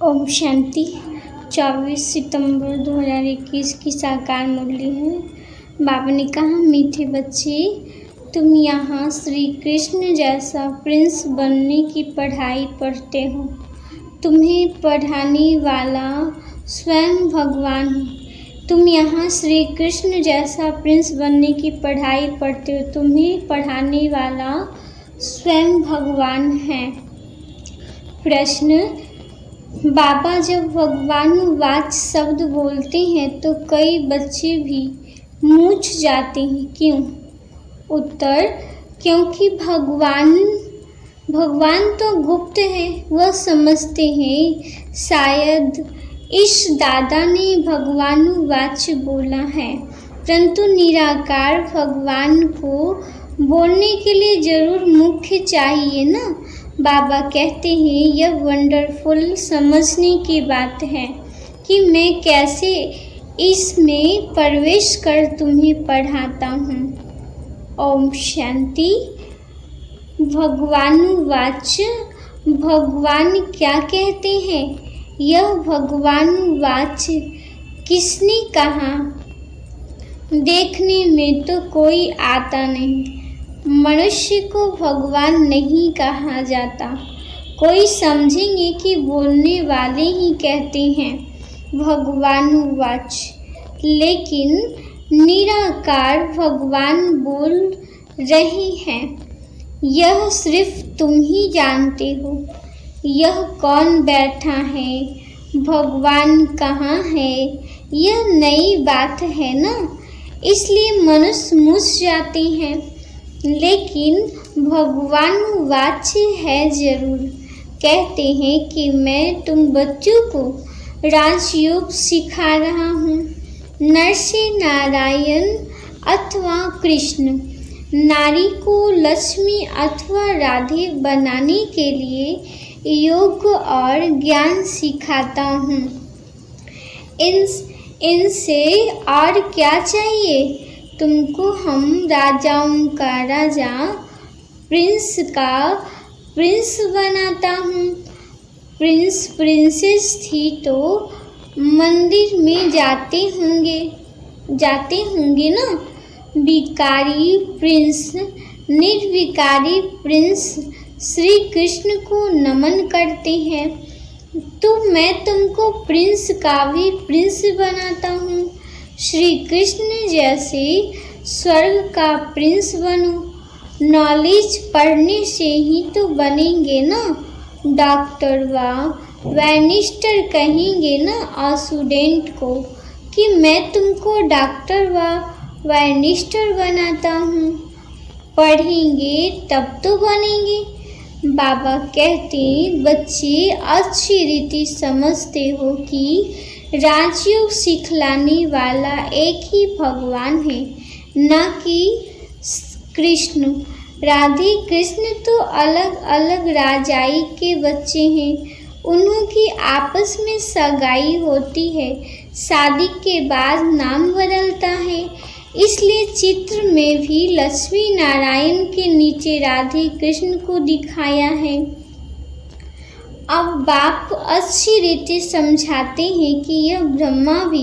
ओम शांति। 24 सितंबर 2021 की साकार मुरली है। बाबा ने कहा, मीठे बच्चे, तुम यहाँ श्री कृष्ण जैसा प्रिंस बनने की पढ़ाई पढ़ते हो। तुम्हें पढ़ाने वाला स्वयं भगवान है। तुम यहाँ श्री कृष्ण जैसा प्रिंस बनने की पढ़ाई पढ़ते हो। तुम्हें पढ़ाने वाला स्वयं भगवान है। प्रश्न: बाबा जब भगवान वाच शब्द बोलते हैं तो कई बच्चे भी मूर्छ जाते हैं, क्यों? उत्तर: क्योंकि भगवान तो गुप्त है, वह समझते हैं शायद इस दादा ने भगवान वाच बोला है, परंतु निराकार भगवान को बोलने के लिए जरूर मुख्य चाहिए ना। बाबा कहते हैं, यह वंडरफुल समझने की बात है कि मैं कैसे इसमें प्रवेश कर तुम्हें पढ़ाता हूँ। ओम शांति। भगवानुवाच, भगवान क्या कहते हैं? यह भगवानुवाच किसने कहा? देखने में तो कोई आता नहीं। मनुष्य को भगवान नहीं कहा जाता। कोई समझेंगे कि बोलने वाले ही कहते हैं भगवानुवाच, लेकिन निराकार भगवान बोल रहे हैं। यह सिर्फ तुम ही जानते हो। यह कौन बैठा है, भगवान कहाँ है, यह नई बात है ना, इसलिए मनुष्य मूर्छ जाते हैं। लेकिन भगवान वाच्य है जरूर। कहते हैं कि मैं तुम बच्चों को राजयोग सिखा रहा हूँ। नर से नारायण अथवा कृष्ण, नारी को लक्ष्मी अथवा राधे बनाने के लिए योग और ज्ञान सिखाता हूँ। इनसे और क्या चाहिए? तुमको हम राजाओं का राजा, प्रिंस का प्रिंस बनाता हूँ। प्रिंसेस थी तो मंदिर में जाते होंगे ना। विकारी प्रिंस, निर्विकारी प्रिंस श्री कृष्ण को नमन करते हैं। तो मैं तुमको प्रिंस का भी प्रिंस बनाता हूँ। श्री कृष्ण जैसे स्वर्ग का प्रिंस बनो। नॉलेज पढ़ने से ही तो बनेंगे ना। डॉक्टर व वैनिस्टर कहेंगे ना स्टूडेंट को कि मैं तुमको डॉक्टर व वैनिस्टर बनाता हूँ। पढ़ेंगे तब तो बनेंगे। बाबा कहते, बच्चे अच्छी रीति समझते हो कि राजयोग सिखलाने वाला एक ही भगवान है, न कि कृष्ण। राधे कृष्ण तो अलग अलग राजाई के बच्चे हैं। उन्हों की आपस में सगाई होती है। शादी के बाद नाम बदलता है। इसलिए चित्र में भी लक्ष्मी नारायण के नीचे राधे कृष्ण को दिखाया है। अब बाप अच्छी रीति समझाते हैं कि यह ब्रह्मा भी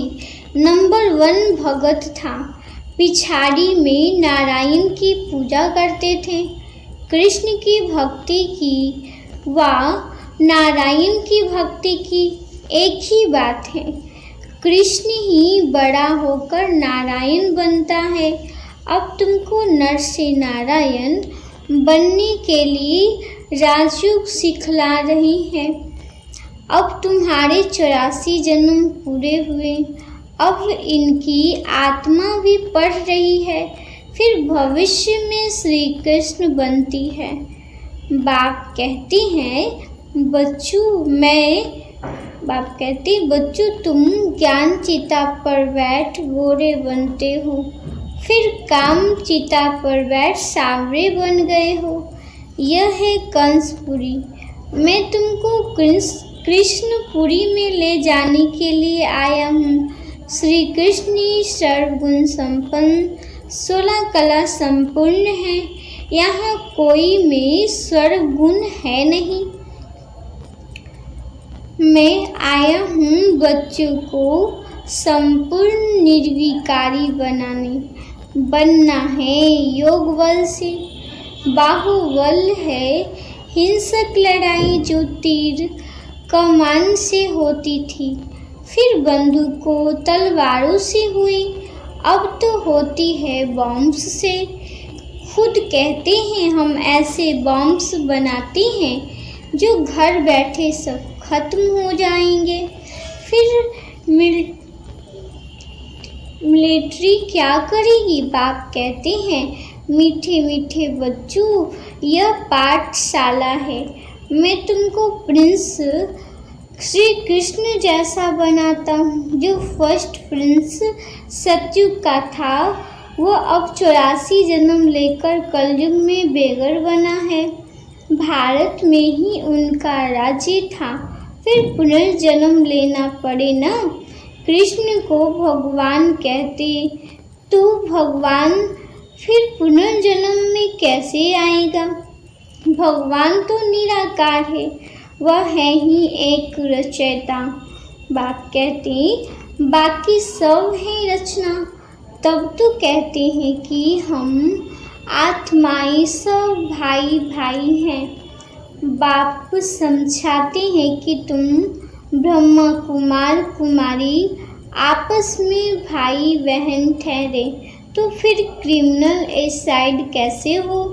नंबर 1 भगत था। पिछाड़ी में नारायण की पूजा करते थे। कृष्ण की भक्ति की व नारायण की भक्ति की एक ही बात है। कृष्ण ही बड़ा होकर नारायण बनता है। अब तुमको नर से नारायण बनने के लिए राजयोग सिखला रही है। अब तुम्हारे 84 जन्म पूरे हुए। अब इनकी आत्मा भी पढ़ रही है, फिर भविष्य में श्री कृष्ण बनती है। बाप कहते हैं, बच्चों तुम ज्ञान चिता पर बैठ गोरे बनते हो, फिर काम चिता पर बैठ सावरे बन गए हो। यह है कंसपुरी। मैं तुमको कृष्णपुरी में ले जाने के लिए आया हूँ। श्री कृष्ण सर्वगुण संपन्न, 16 कला संपूर्ण है। यहाँ कोई में सर्वगुण है नहीं। मैं आया हूँ बच्चों को संपूर्ण निर्विकारी बनना है योग बल से। बाहुबल है हिंसक लड़ाई जो तीर कमान से होती थी, फिर बंदूकों तलवारों से हुई, अब तो होती है बॉम्ब्स से। खुद कहते हैं हम ऐसे बॉम्ब्स बनाते हैं जो घर बैठे सब खत्म हो जाएंगे। फिर मिलिट्री क्या करेगी? बाप कहते हैं मीठे मीठे बच्चों यह पाठशाला है। मैं तुमको प्रिंस श्री कृष्ण जैसा बनाता हूँ। जो फर्स्ट प्रिंस सतयुग का था वह अब 84 जन्म लेकर कलयुग में बेगर बना है। भारत में ही उनका राज्य था, फिर पुनर्जन्म लेना पड़े ना। कृष्ण को भगवान कहते, तो भगवान फिर पुनर्जन्म में कैसे आएगा? भगवान तो निराकार है, वह है ही एक रचयिता। बाप कहते बाकी सब है रचना। तब तो कहते हैं कि हम आत्माएं सब भाई भाई हैं। बाप समझाते हैं कि तुम ब्रह्मा कुमार कुमारी आपस में भाई बहन ठहरे, तो फिर क्रिमिनल एसाइड कैसे हो?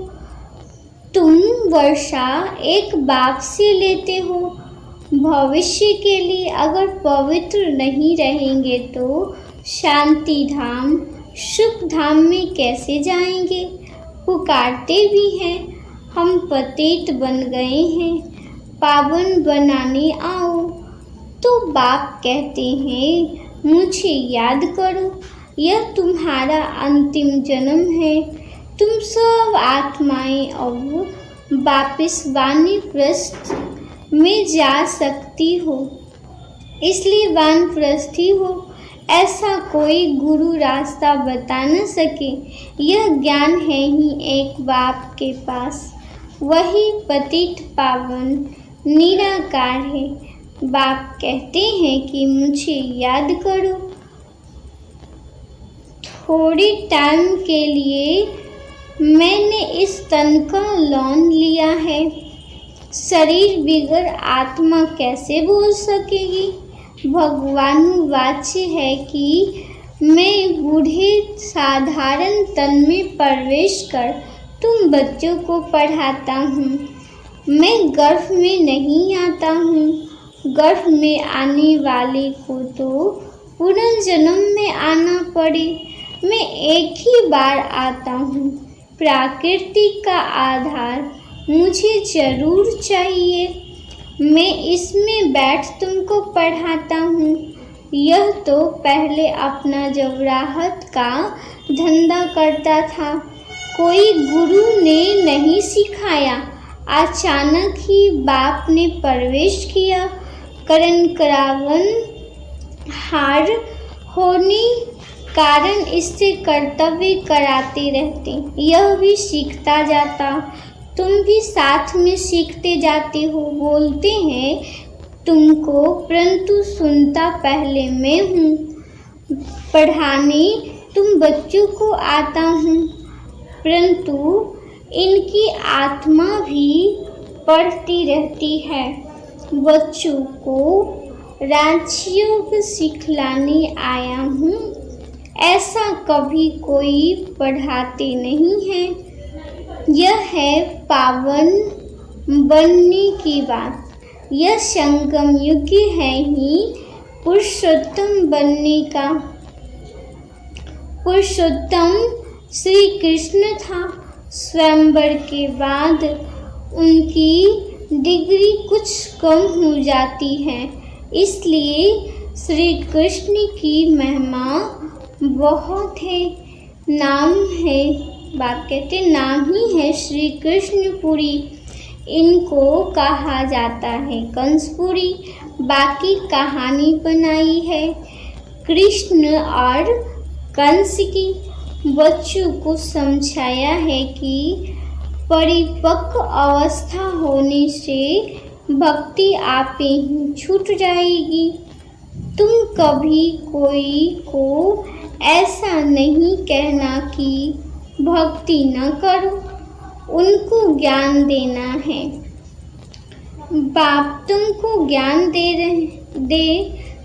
तुम वर्षा एक बाप से लेते हो भविष्य के लिए। अगर पवित्र नहीं रहेंगे तो शांति धाम सुख धाम में कैसे जाएंगे? पुकारते भी हैं हम पतित बन गए हैं, पावन बनाने आओ। तो बाप कहते हैं मुझे याद करो, यह तुम्हारा अंतिम जन्म है। तुम सब आत्माएं अब वापिस वानप्रस्थ में जा सकती हो, इसलिए वानप्रस्थी हो। ऐसा कोई गुरु रास्ता बता न सके, यह ज्ञान है ही एक बाप के पास। वही पतित पावन निराकार है। बाप कहते हैं कि मुझे याद करो। थोड़ी टाइम के लिए मैंने इस तन का लोन लिया है। शरीर बिगर आत्मा कैसे बोल सकेगी? भगवान वाच्य है कि मैं बूढ़े साधारण तन में प्रवेश कर तुम बच्चों को पढ़ाता हूँ। मैं गर्भ में नहीं आता हूँ। गर्भ में आने वाले को तो पुनर्जन्म में आना पड़े। मैं एक ही बार आता हूँ। प्रकृति का आधार मुझे जरूर चाहिए। मैं इसमें बैठ तुमको पढ़ाता हूँ। यह तो पहले अपना जबराहत का धंधा करता था, कोई गुरु ने नहीं सिखाया। अचानक ही बाप ने प्रवेश किया। करण करावन हार होने कारण इससे कर्तव्य कराते रहते, यह भी सीखता जाता। तुम भी साथ में सीखते जाते हो। बोलते हैं तुमको, परंतु सुनता पहले मैं हूँ। पढ़ाने तुम बच्चों को आता हूँ, परंतु इनकी आत्मा भी पढ़ती रहती है। बच्चों को राजयोग सिखलाने आया हूँ। ऐसा कभी कोई पढ़ाते नहीं है। यह है पावन बनने की बात। यह संगम युग है ही पुरुषोत्तम बनने का। पुरुषोत्तम श्री कृष्ण था। स्वयंवर के बाद उनकी डिग्री कुछ कम हो जाती है, इसलिए श्री कृष्ण की महिमा बहुत है। नाम है, बाप कहते नाम ही है श्री कृष्णपुरी। इनको कहा जाता है कंसपुरी। बाकी कहानी बनाई है कृष्ण और कंस की। बच्चों को समझाया है कि परिपक्व अवस्था होने से भक्ति आपे ही छूट जाएगी। तुम कभी कोई को ऐसा नहीं कहना कि भक्ति न करो, उनको ज्ञान देना है। बाप तुमको ज्ञान दे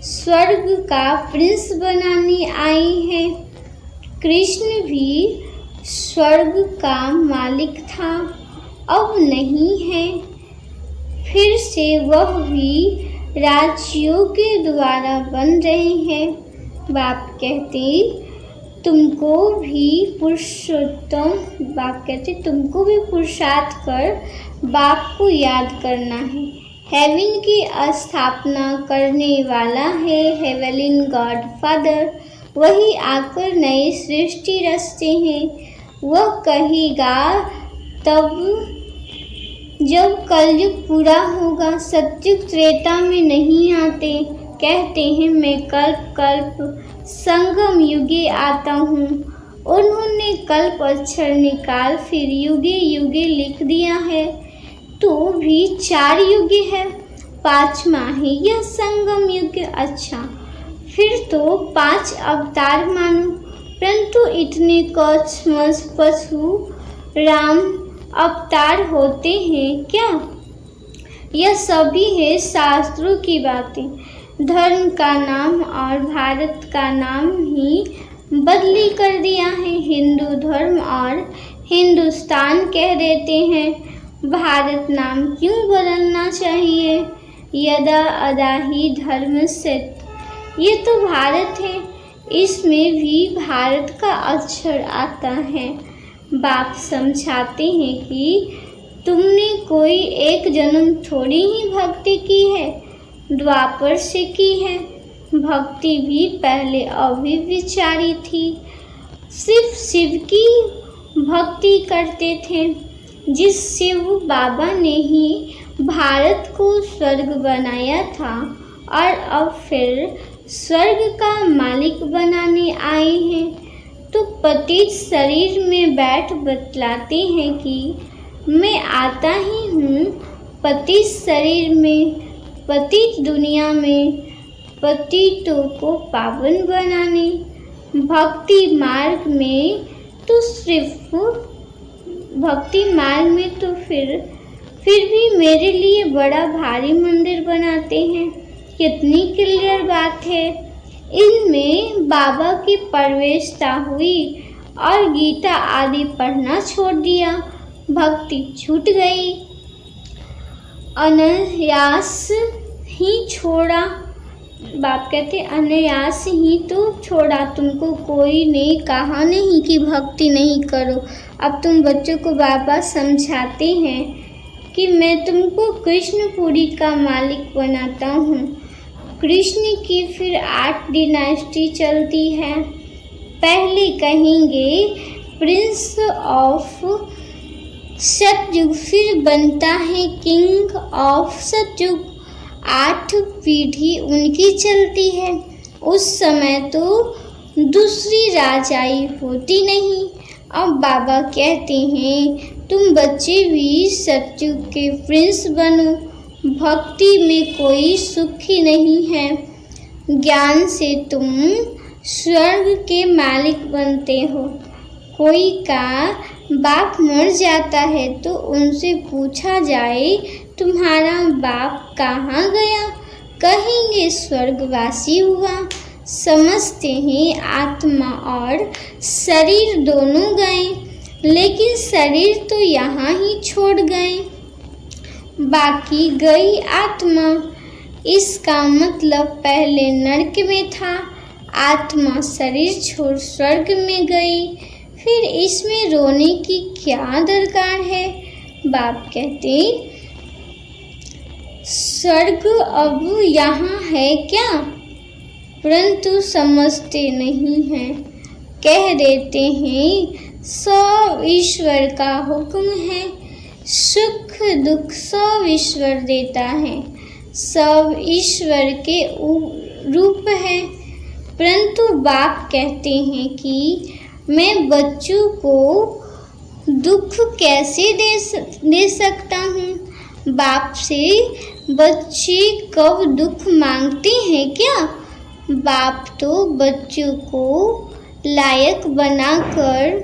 स्वर्ग का प्रिंस बनाने आए हैं। कृष्ण भी स्वर्ग का मालिक था, अब नहीं है। फिर से वह भी राजयोग के द्वारा बन रहे हैं। बाप कहते तुमको भी पुरुषार्थ कर बाप को याद करना है। हेवन की स्थापना करने वाला है हेवलिन गॉड फादर। वही आकर नई सृष्टि रचते हैं। वह कहेगा तब जब कलयुग पूरा होगा। सतयुग त्रेता में नहीं आते, कहते हैं मैं कल्प कल्प संगम युगे आता हूँ। उन्होंने कल्प अक्षर निकाल फिर युगे युगे लिख दिया है, तो भी 4 युग है, 5वां है यह संगम युग। अच्छा, फिर तो 5 अवतार मानो, परंतु इतने कौशमश पशु राम अवतार होते हैं क्या? यह सभी है शास्त्रों की बातें। धर्म का नाम और भारत का नाम ही बदली कर दिया है। हिंदू धर्म और हिंदुस्तान कह देते हैं। भारत नाम क्यों बदलना चाहिए? यदा अदा ही धर्म से, ये तो भारत है, इसमें भी भारत का अक्षर आता है। बाप समझाते हैं कि तुमने कोई एक जन्म थोड़ी ही भक्ति की है, द्वापर से की है। भक्ति भी पहले अविचारी थी, सिर्फ शिव की भक्ति करते थे। जिस शिव बाबा ने ही भारत को स्वर्ग बनाया था और अब फिर स्वर्ग का मालिक बनाने आए हैं, तो पतित शरीर में बैठ बतलाते हैं कि मैं आता ही हूँ पतित शरीर में, पतित दुनिया में पतितों को पावन बनाने। भक्ति मार्ग में तो फिर भी मेरे लिए बड़ा भारी मंदिर बनाते हैं। कितनी क्लियर बात है। इनमें बाबा की प्रवेशता हुई और गीता आदि पढ़ना छोड़ दिया, भक्ति छूट गई। अनायास ही छोड़ा। बाप कहते अनायास ही तो छोड़ा, तुमको कोई ने कहा नहीं कि भक्ति नहीं करो। अब तुम बच्चों को बाबा समझाते हैं कि मैं तुमको कृष्णपुरी का मालिक बनाता हूँ। कृष्ण की फिर 8 डिनास्टी चलती है। पहले कहेंगे प्रिंस ऑफ सतयुग, फिर बनता है किंग ऑफ सतयुग। 8 पीढ़ी उनकी चलती है। उस समय तो दूसरी राजाई होती नहीं। अब बाबा कहते हैं तुम बच्चे भी सतयुग के प्रिंस बनो। भक्ति में कोई सुख ही नहीं है। ज्ञान से तुम स्वर्ग के मालिक बनते हो। कोई का बाप मर जाता है तो उनसे पूछा जाए तुम्हारा बाप कहाँ गया, कहेंगे स्वर्गवासी हुआ। समझते हैं आत्मा और शरीर दोनों गए, लेकिन शरीर तो यहाँ ही छोड़ गए, बाकी गई आत्मा। इसका मतलब पहले नरक में था, आत्मा शरीर छोड़ स्वर्ग में गई। फिर इसमें रोने की क्या दरकार है? बाप कहते स्वर्ग अब यहाँ है क्या, परंतु समझते नहीं हैं। कह देते हैं सब ईश्वर का हुक्म है, सुख दुख सब ईश्वर देता है, सब ईश्वर के रूप है। परंतु बाप कहते हैं कि मैं बच्चों को दुख कैसे दे सकता हूँ। बाप से बच्चे कब दुख मांगते हैं क्या? बाप तो बच्चों को लायक बनाकर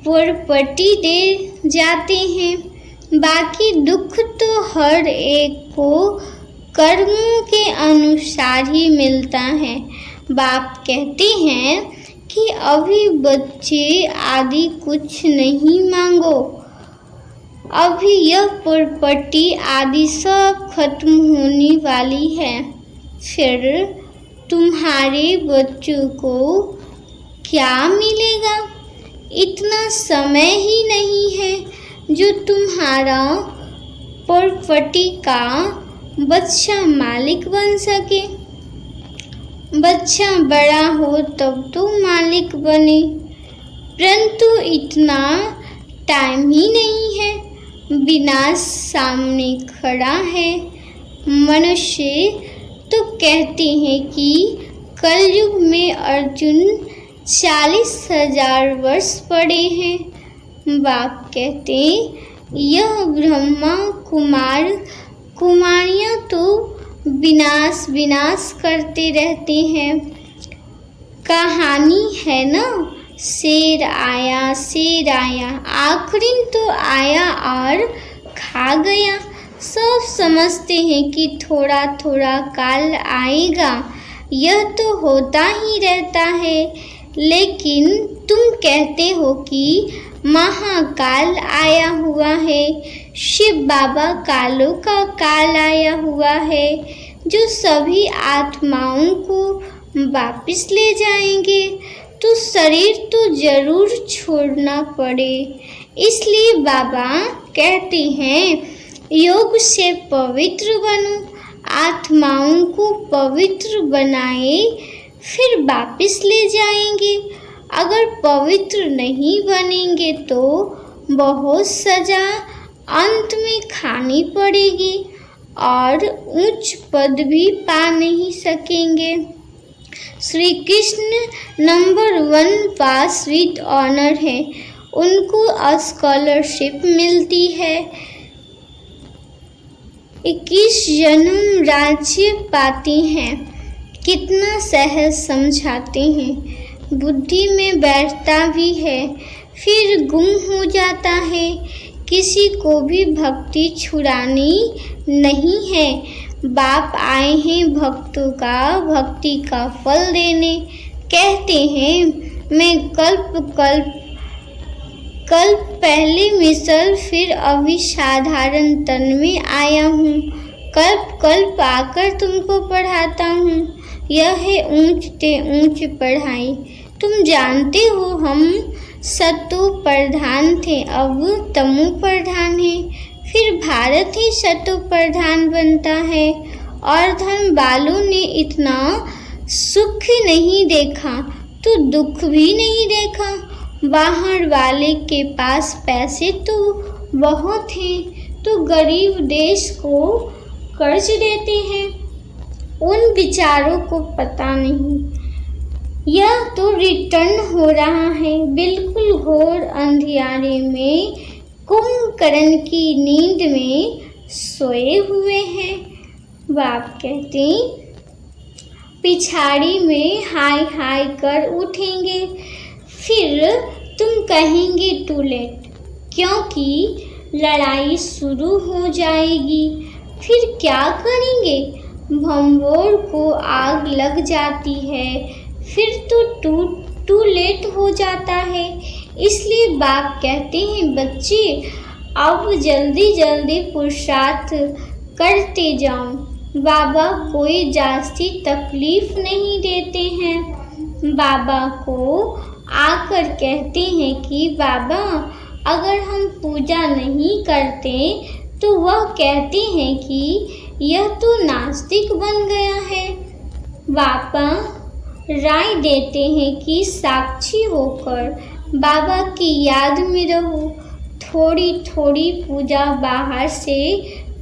प्रॉपर्टी दे जाते हैं। बाकी दुख तो हर एक को कर्मों के अनुसार ही मिलता है। बाप कहते हैं कि अभी बच्चे आदि कुछ नहीं मांगो, अभी यह प्रॉपर्टी आदि सब खत्म होने वाली है। फिर तुम्हारे बच्चों को क्या मिलेगा? इतना समय ही नहीं है जो तुम्हारा प्रॉपर्टी का बच्चा मालिक बन सके। बच्चा बड़ा हो तब तो मालिक बने, परंतु इतना टाइम ही नहीं है। विनाश सामने खड़ा है। मनुष्य तो कहते हैं कि कलयुग में अर्जुन 40,000 वर्ष पड़े हैं। बाप कहते यह ब्रह्मा कुमार कुमारियाँ तो विनाश विनाश करते रहते हैं। कहानी है ना, शेर आया, आखिरी तो आया और खा गया। सब समझते हैं कि थोड़ा थोड़ा काल आएगा, यह तो होता ही रहता है। लेकिन तुम कहते हो कि महाकाल आया हुआ है, शिव बाबा कालों का काल आया हुआ है, जो सभी आत्माओं को वापस ले जाएंगे। तो शरीर तो जरूर छोड़ना पड़े। इसलिए बाबा कहते हैं योग से पवित्र बनो, आत्माओं को पवित्र बनाए, फिर वापस ले जाएंगे। अगर पवित्र नहीं बनेंगे तो बहुत सजा अंत में खानी पड़ेगी और उच्च पद भी पा नहीं सकेंगे। Shri Krishna number 1 pass with honour है, उनको स्कॉलरशिप मिलती है। 21 जन्म राज्य पाते हैं। कितना सहज समझाते हैं। बुद्धि में बैठता भी है, फिर गुम हो जाता है। किसी को भी भक्ति छुड़ानी नहीं है। बाप आए हैं भक्तों का भक्ति का फल देने। कहते हैं मैं कल्प पहले मिसल फिर अभी साधारण तन में आया हूँ। कल्प आकर तुमको पढ़ाता हूँ। यह है ऊंच ते ऊंच पढ़ाई। तुम जानते हो हम सतो प्रधान थे, अब तमो प्रधान है। फिर भारत ही सतो प्रधान बनता है। और धन वालों ने इतना सुख नहीं देखा तो दुख भी नहीं देखा। बाहर वाले के पास पैसे तो बहुत हैं, तो गरीब देश को कर्ज देते हैं। उन बेचारों को पता नहीं यह तो रिटर्न हो रहा है। बिल्कुल घोर अंधियारे में कुंभकर्ण की नींद में सोए हुए हैं। बाप कहते पिछाड़ी में हाय हाय कर उठेंगे, फिर तुम कहेंगे टू लेट, क्योंकि लड़ाई शुरू हो जाएगी। फिर क्या करेंगे? भंबोर को आग लग जाती है, फिर तो टू लेट हो जाता है। इसलिए बाप कहते हैं बच्चे अब जल्दी जल्दी पुरुषार्थ करते जाओ। बाबा कोई जास्ती तकलीफ नहीं देते हैं। बाबा को आकर कहते हैं कि बाबा अगर हम पूजा नहीं करते तो वह कहते हैं कि यह तो नास्तिक बन गया है। बाबा राय देते हैं कि साक्षी होकर बाबा की याद में रहो। थोड़ी थोड़ी पूजा बाहर से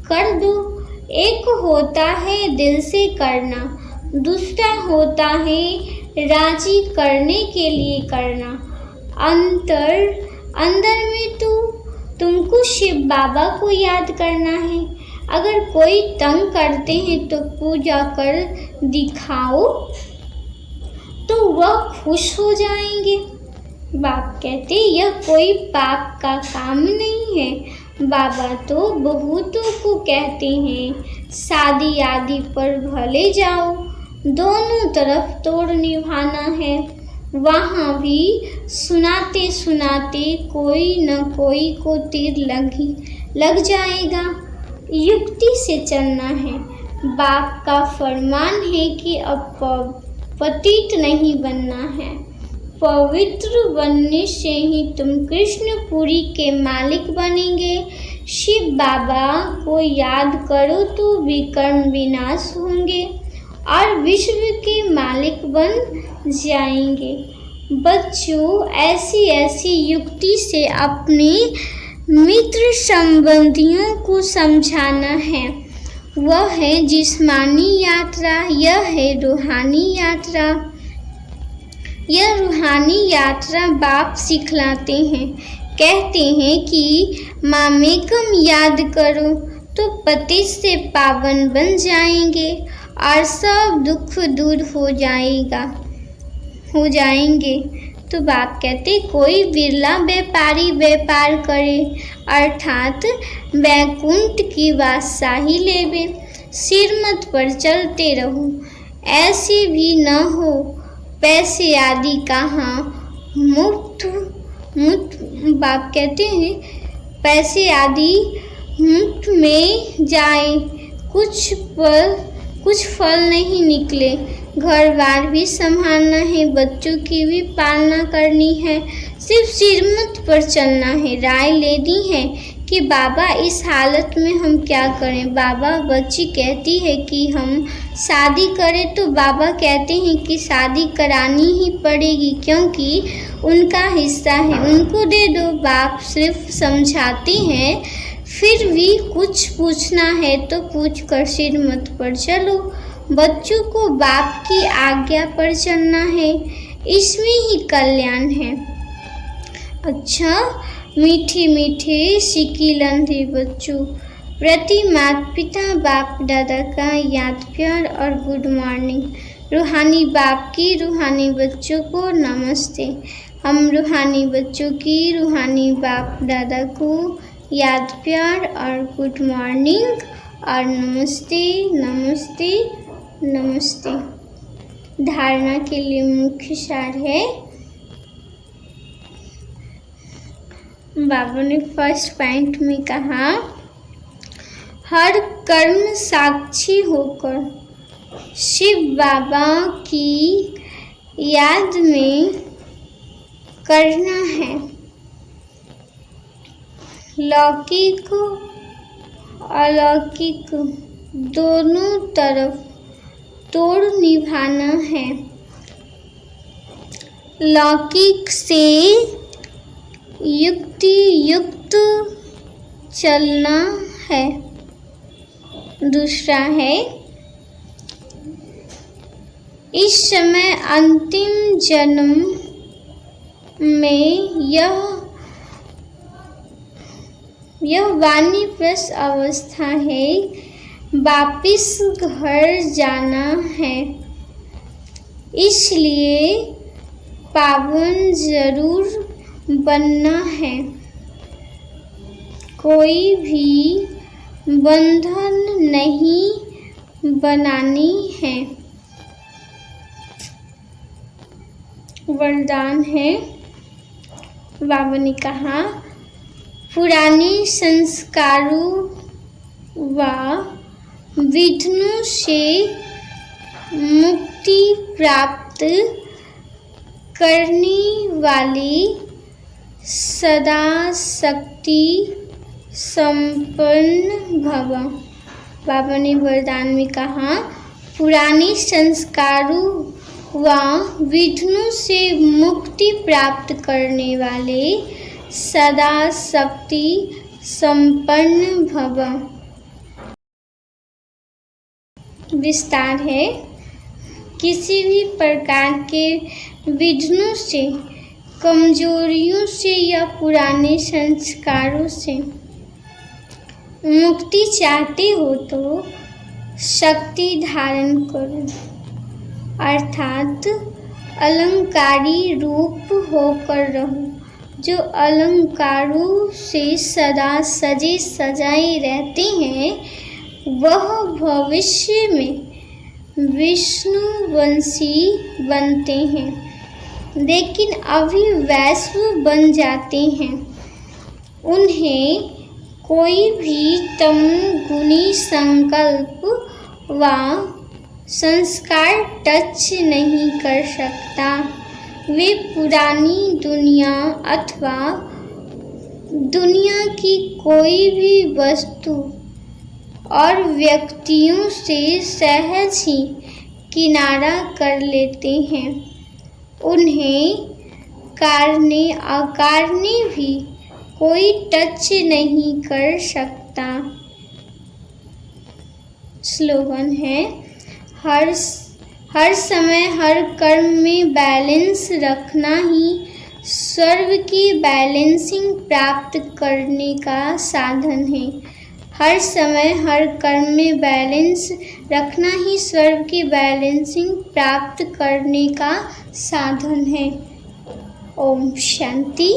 कर दो। एक होता है दिल से करना, दूसरा होता है राजी करने के लिए करना। अंदर में तो तुमको शिव बाबा को याद करना है। अगर कोई तंग करते हैं तो पूजा कर दिखाओ तो वह खुश हो जाएंगे। बाप कहते यह कोई पाप का काम नहीं है। बाबा तो बहुतों को कहते हैं शादी आदि पर भले जाओ, दोनों तरफ तोड़ निभाना है। वहाँ भी सुनाते सुनाते कोई न कोई को तीर लग जाएगा। युक्ति से चलना है। बाप का फरमान है कि अब पतित नहीं बनना है। पवित्र बनने से ही तुम कृष्णपुरी के मालिक बनेंगे। शिव बाबा को याद करो तो विकर्म विनाश होंगे और विश्व के मालिक बन जाएंगे। बच्चों, ऐसी युक्ति से अपने मित्र संबंधियों को समझाना है। वह है जिस्मानी यात्रा, यह है रूहानी यात्रा। यह रूहानी यात्रा बाप सिखलाते हैं। कहते हैं कि मामेकम याद करो तो पति से पावन बन जाएंगे और सब दुख दूर हो जाएंगे। तो बाप कहते कोई बिरला व्यापारी व्यापार करे अर्थात वैकुंठ की बादशाही लेवे। सिरमत पर चलते रहो, ऐसे भी न हो पैसे आदि कहाँ मुफ्त बाप कहते हैं पैसे आदि मुफ्त में जाए, कुछ फल नहीं निकले। घर बार भी संभालना है, बच्चों की भी पालना करनी है, सिर्फ सिरमत पर चलना है। राय लेनी है कि बाबा इस हालत में हम क्या करें। बाबा बच्ची कहती है कि हम शादी करें तो बाबा कहते हैं कि शादी करानी ही पड़ेगी क्योंकि उनका हिस्सा है, उनको दे दो। बाप सिर्फ समझाते हैं, फिर भी कुछ पूछना है तो पूछ कर सिरमत पर चलो। बच्चों को बाप की आज्ञा पर चलना है, इसमें ही कल्याण है। अच्छा, मीठे मीठे सिकिलंधे बच्चों, प्रति माता पिता बाप दादा का याद प्यार और गुड मॉर्निंग। रूहानी बाप की रूहानी बच्चों को नमस्ते। हम रूहानी बच्चों की रूहानी बाप दादा को याद प्यार और गुड मॉर्निंग और नमस्ते नमस्ते नमस्ते। धारणा के लिए मुख्य सार है, बाबा ने फर्स्ट पॉइंट में कहा हर कर्म साक्षी होकर शिव बाबा की याद में करना है। लौकिक अलौकिक दोनों तरफ तोड़ निभाना है। लौकिक से युक्ति युक्त चलना है। दूसरा है, इस समय अंतिम जन्म में यह वानिप्रस्थ अवस्था है, वापिस घर जाना है, इसलिए पावन जरूर बनना है। कोई भी बंधन नहीं बनानी है। वरदान है, बाबा ने कहा पुराने संस्कारों व विघ्नों से मुक्ति प्राप्त करने वाली सदा शक्ति संपन्न भव। बाबा ने वरदान में कहा पुराने संस्कारों व विघ्नों से मुक्ति प्राप्त करने वाले सदा शक्ति संपन्न भव। विस्तार है, किसी भी प्रकार के विघ्नों से, कमजोरियों से या पुराने संस्कारों से मुक्ति चाहते हो तो शक्ति धारण करो, अर्थात अलंकारी रूप होकर रहो। जो अलंकारों से सदा सजे सजाए रहते हैं वह भविष्य में विष्णुवंशी बनते हैं, लेकिन अभी वैश्व बन जाते हैं। उन्हें कोई भी तमोगुणी संकल्प व संस्कार टच नहीं कर सकता। वे पुरानी दुनिया अथवा दुनिया की कोई भी वस्तु और व्यक्तियों से सहज ही किनारा कर लेते हैं। उन्हें कारणे अकारणे भी कोई टच नहीं कर सकता। स्लोगन है, हर समय हर कर्म में बैलेंस रखना ही स्वर्ग की बैलेंसिंग प्राप्त करने का साधन है। हर समय हर कर्म में बैलेंस रखना ही स्वर्ग की बैलेंसिंग प्राप्त करने का साधन है। ओम शांति।